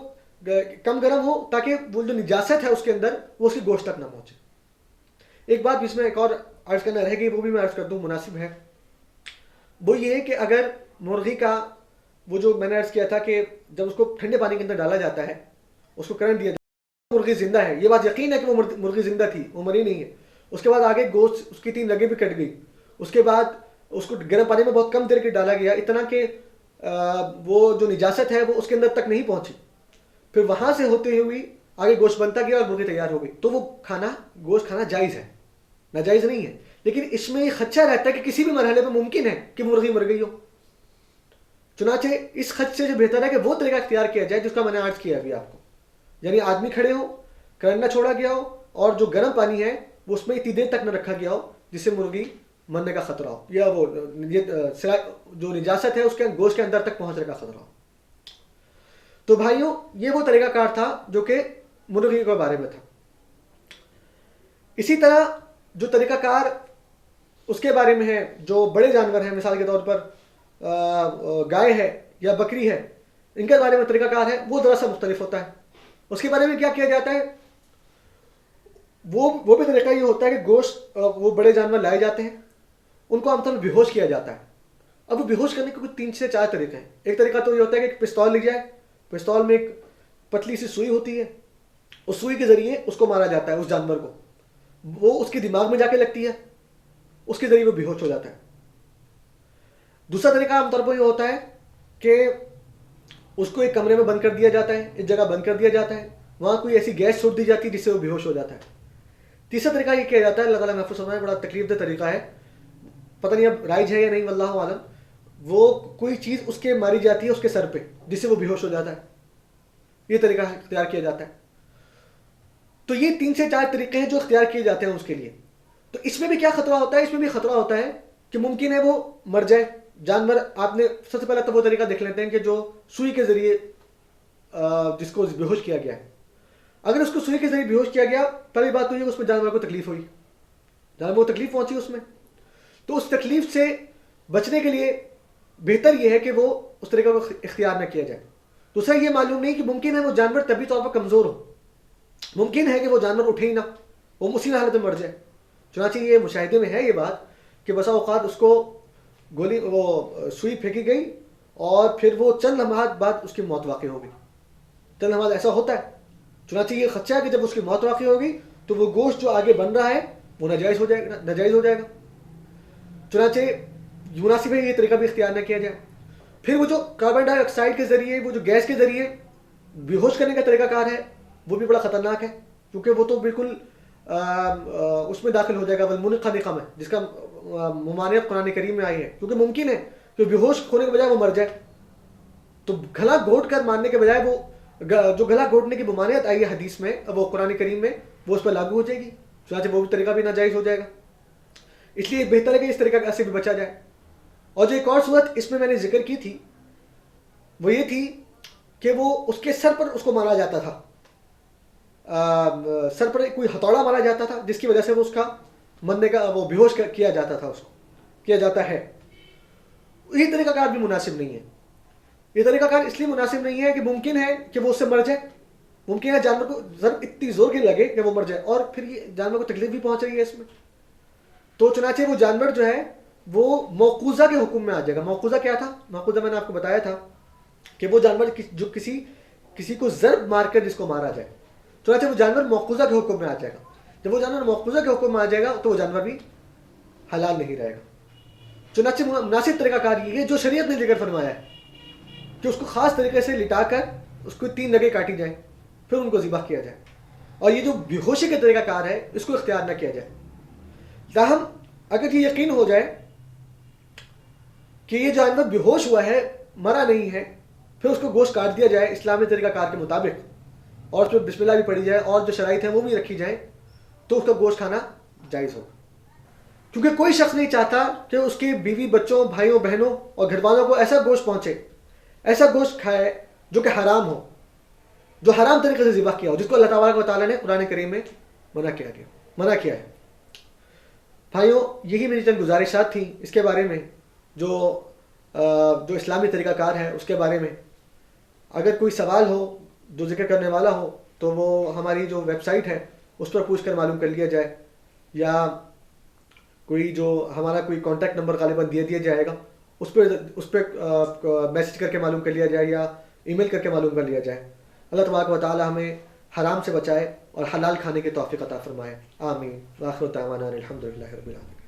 کم گرم ہو تاکہ وہ جو نجاست ہے اس کے اندر وہ اس کی گوشت تک نہ پہنچے. ایک بات جس میں ایک اور عرض کرنا رہ گئی وہ بھی میں عرض کر دوں, مناسب ہے, وہ یہ کہ اگر مرغی کا وہ جو میں نے عرض کیا تھا کہ جب اس کو ٹھنڈے پانی کے اندر ڈالا جاتا ہے اس کو کرنٹ دیا جاتا ہے, مرغی زندہ ہے, یہ بات یقین ہے کہ وہ مرغی زندہ تھی, وہ مری نہیں ہے. اس کے بعد آگے گوشت اس کی 3 لگیں بھی کٹ گئی. اس کے بعد اس کو گرم پانی میں بہت کم دیر کے ڈالا گیا, اتنا کہ وہ جو نجاست ہے وہ اس کے اندر تک نہیں پہنچی. پھر وہاں سے ہوتے ہوئی آگے گوشت بنتا گیا اور مرغی تیار ہو گئی, تو وہ گوشت کھانا جائز ہے, ناجائز نہیں ہے. لیکن اس میں یہ خدشہ رہتا ہے کہ کسی بھی مرحلے میں ممکن ہے کہ مرغی مر گئی ہو. چنانچہ اس خدشے سے بہتر ہے کہ وہ طریقہ اختیار کیا جائے جس کا میں نے عرض کیا ابھی آپ کو, یعنی آدمی کھڑے ہو, کرنٹ نہ چھوڑا گیا ہو, اور جو گرم پانی ہے وہ اس میں اتنی دیر تک نہ رکھا گیا ہو جس سے مرغی مرنے کا خطرہ ہو, یا وہ جو نجاست ہے اس کے گوشت کے اندر تک پہنچنے کا خطرہ ہو. تو بھائیوں یہ وہ طریقہ کار تھا جو کہ مرغی کے بارے میں تھا. اسی طرح جو طریقہ کار اس کے بارے میں ہے جو بڑے جانور ہیں, مثال کے طور پر گائے ہے یا بکری ہے, ان کے بارے میں طریقہ کار ہے وہ ذرا سا مختلف ہوتا ہے. اس کے بارے میں کیا کیا جاتا ہے, وہ بھی طریقہ یہ ہوتا ہے کہ گوشت وہ بڑے جانور لائے جاتے ہیں, ان کو عام طور پر بے ہوش کیا جاتا ہے. اب وہ بے ہوش کرنے کے کوئی 3 سے 4 طریقے ہیں. ایک طریقہ تو یہ ہوتا ہے کہ ایک پستول لی جائے, پستول میں ایک پتلی سی سوئی ہوتی ہے, اس سوئی کے ذریعے اس کو مارا جاتا ہے اس جانور کو, وہ اس کے دماغ میں جا کے لگتی ہے, اس کے ذریعے وہ بے ہوش ہو جاتا ہے. دوسرا طریقہ عام طور پر یہ ہوتا ہے کہ اس کو ایک کمرے میں بند کر دیا جاتا ہے, ایک جگہ بند کر دیا جاتا ہے, وہاں کوئی ایسی گیس چھوڑ دی جاتی ہے جس سے وہ بے ہوش ہو جاتا ہے. تیسرا طریقہ یہ کیا جاتا ہے, اللہ تعالیٰ محفوظ فرمائے, بڑا تکلیف دہ طریقہ ہے, پتہ نہیں اب رائج ہے یا نہیں واللہ عالم, وہ کوئی چیز اس کے ماری جاتی ہے اس کے سر پہ جس سے وہ بے ہوش ہو جاتا ہے. یہ طریقہ اختیار کیا جاتا ہے. تو یہ 3 سے 4 طریقے ہیں جو اختیار کیے جاتے ہیں اس کے لیے. تو اس میں بھی کیا خطرہ ہوتا ہے, اس میں بھی خطرہ ہوتا ہے کہ ممکن ہے وہ مر جائے جانور. آپ نے سب سے پہلے تو وہ طریقہ دیکھ لیتے ہیں کہ جو سوئی کے ذریعے جس کو بے ہوش کیا گیا ہے. اگر اس کو سوئی کے ذریعے بے ہوش کیا گیا, پہلی بات تو یہ کہ اس میں جانور کو تکلیف ہوئی, جانور کو تکلیف پہنچی اس میں, تو اس تکلیف سے بچنے کے لیے بہتر یہ ہے کہ وہ اس طریقہ کو اختیار نہ کیا جائے. دوسرا یہ معلوم نہیں کہ ممکن ہے وہ جانور طبی طور پر کمزور ہو, ممکن ہے کہ وہ جانور اٹھے ہی نہ, وہ اسی حالت میں مر جائے. چنانچہ یہ مشاہدے میں ہے یہ بات کہ بسا اوقات اس کو وہ سوئی پھینکی گئی اور پھر وہ چند لمحات بعد اس کی موت واقع ہو گئی. چند لمحات ایسا ہوتا ہے. چنانچہ یہ خدشہ ہے کہ جب اس کی موت واقع ہوگی تو وہ گوشت جو آگے بن رہا ہے وہ ناجائز ہو جائے گا. چنانچہ مناسب ہے یہ طریقہ بھی اختیار نہ کیا جائے. پھر وہ جو کاربن ڈائی آکسائڈ کے ذریعے وہ جو گیس کے ذریعے بے ہوش کرنے کا طریقہ کار ہے وہ بھی بڑا خطرناک ہے, کیونکہ وہ تو بالکل اس میں داخل ہو جائے گا والمنخنقہ میں, جس کا ممانعت قرآن کریم میں آئی ہے, کیونکہ ممکن ہے کہ بے ہوش ہونے کے بجائے وہ مر جائے. تو گلا گھونٹ کر مارنے کے بجائے وہ جو گلا گھونٹنے کی ممانعت آئی ہے حدیث میں, وہ قرآن کریم میں, وہ اس پر لاگو ہو جائے گی. چنانچہ وہ بھی طریقہ بھی ناجائز ہو جائے گا. اس لیے بہتر ہے کہ اس طریقہ سے بھی بچا جائے. اور جو ایک اور صورت اس میں نے ذکر کی تھی وہ یہ تھی کہ وہ اس کے سر پر اس کو مارا جاتا تھا, سر پر کوئی ہتھوڑا مارا جاتا تھا, جس کی وجہ سے وہ اس کا مرنے کا وہ بے ہوش کیا جاتا تھا, اس کو کیا جاتا ہے. یہ طریقہ کار بھی مناسب نہیں ہے. یہ طریقہ کار اس لیے مناسب نہیں ہے کہ ممکن ہے کہ وہ اس سے مر جائے, ممکن ہے جانور کو ضرب اتنی زور کی لگے کہ وہ مر جائے, اور پھر یہ جانور کو تکلیف بھی پہنچ رہی ہے اس میں. تو چنانچہ وہ جانور جو ہے وہ موقوذہ کے حکم میں آ جائے گا. موقوذہ کیا تھا؟ موقوذہ میں نے آپ کو بتایا تھا کہ وہ جانور جو کسی کو ضرب مار کر جس کو مارا جائے, چنانچہ وہ جانور موقوذہ کے حکم میں آ جائے گا. جب وہ جانور موقوذہ کے حکم میں آ جائے گا تو وہ جانور بھی حلال نہیں رہے گا. چنانچہ مناسب طریقہ کار یہ ہے جو شریعت نے ذکر فرمایا ہے کہ اس کو خاص طریقے سے لٹا کر اس کو 3 لگے کاٹی جائیں, پھر ان کو ذبح کیا جائے. اور یہ جو بے ہوشی کا طریقہ کار ہے اس کو اختیار نہ کیا جائے. تاہم اگر یہ یقین ہو جائے کہ یہ جانور بے ہوش ہوا ہے, مرا نہیں ہے, پھر اس کو گوشت کاٹ دیا جائے اسلامی طریقہ کار کے مطابق, اور اس پہ بسم اللہ بھی پڑھی جائے اور جو شرائط ہیں وہ بھی رکھی جائیں, تو اس کا گوشت کھانا جائز ہوگا. کیونکہ کوئی شخص نہیں چاہتا کہ اس کی بیوی, بچوں, بھائیوں, بہنوں اور گھر والوں کو ایسا گوشت پہنچے, ایسا گوشت کھائے جو کہ حرام ہو, جو حرام طریقے سے ذبح کیا ہو, جس کو اللہ تبارک و تعالیٰ نے قرآن کریم میں منع کیا ہے. بھائیوں, یہی میری چند گزارشات تھیں اس کے بارے میں جو اسلامی طریقہ کار ہے اس کے بارے میں. اگر کوئی سوال ہو جو ذکر کرنے والا ہو تو وہ ہماری جو ویب سائٹ ہے اس پر پوچھ کر معلوم کر لیا جائے, یا کوئی جو ہمارا کوئی کانٹیکٹ نمبر غالباً دیا جائے گا اس پہ میسج کر کے معلوم کر لیا جائے یا ای میل کر کے معلوم کر لیا جائے. اللہ تبارک و تعالی ہمیں حرام سے بچائے اور حلال کھانے کی توفیق عطا فرمائے. آمین. وآخر دعوانا الحمدللہ رب العالمین.